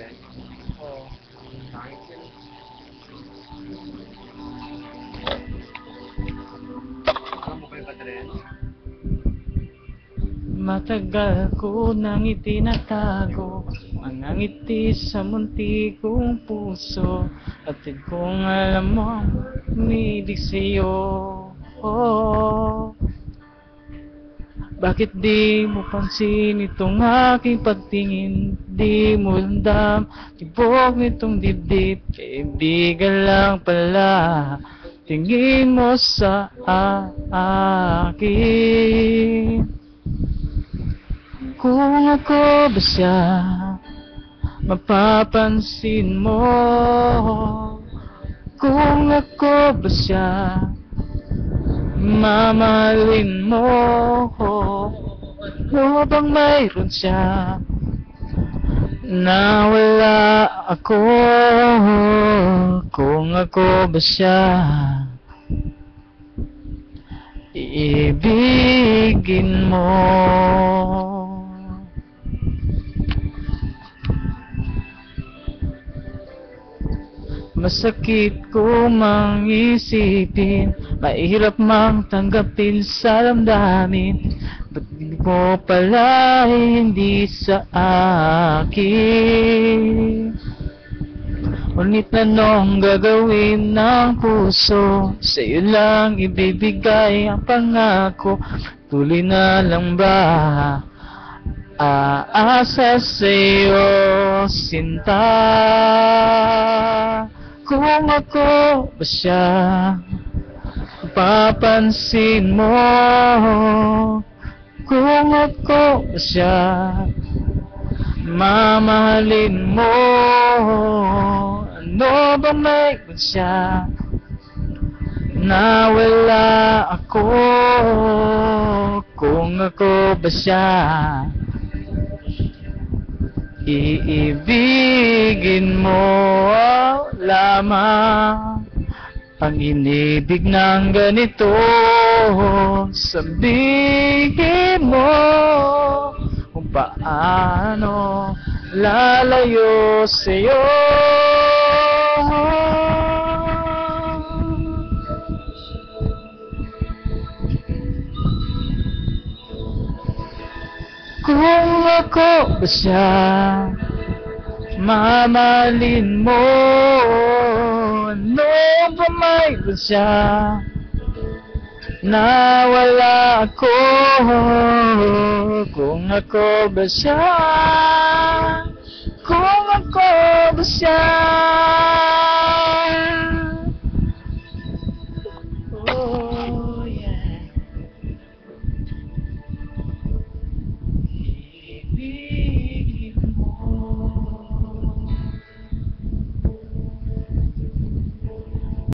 rin? Oo. Pangit yun. Alam mo ba yung Adrian? Matagal ko nang itinatago mga ngiti sa munti kong puso. Atid kong alam mo ang umiibig sa'yo. Oh, bakit di mo pansin itong aking pagtingin? Di mo landam, tibok nitong dibdib. Kaibigan lang pala tingin mo sa akin. Kung ako ba siya, mapapansin mo. Kung ako ba siya, mamahalin mo. Ano bang mayroon siya na wala ako? Kung ako ba siya, iibigin mo. Masakit ko mang isipin, mahirap mang tanggapin sa damdamin. Ba't di mo pala hindi sa akin? Ngunit anong gagawin ng puso? Sa'yo lang ibibigay ang pangako. Tuloy na lang ba aasa sa'yo, sinta? Kung ako ba siya, papansin mo. Kung ako ba siya, mamahalin mo. Ano ba mayroon siya na wala ako? Kung ako ba siya, iibigin mo lamang. Ang inibig ng ganito, sabihin mo kung paano lalayo sa'yo. Kung ako ba siya, mamahalin mo. Ano ba mayroon siya na wala ako? Kung ako ba siya, kung ako ba siya,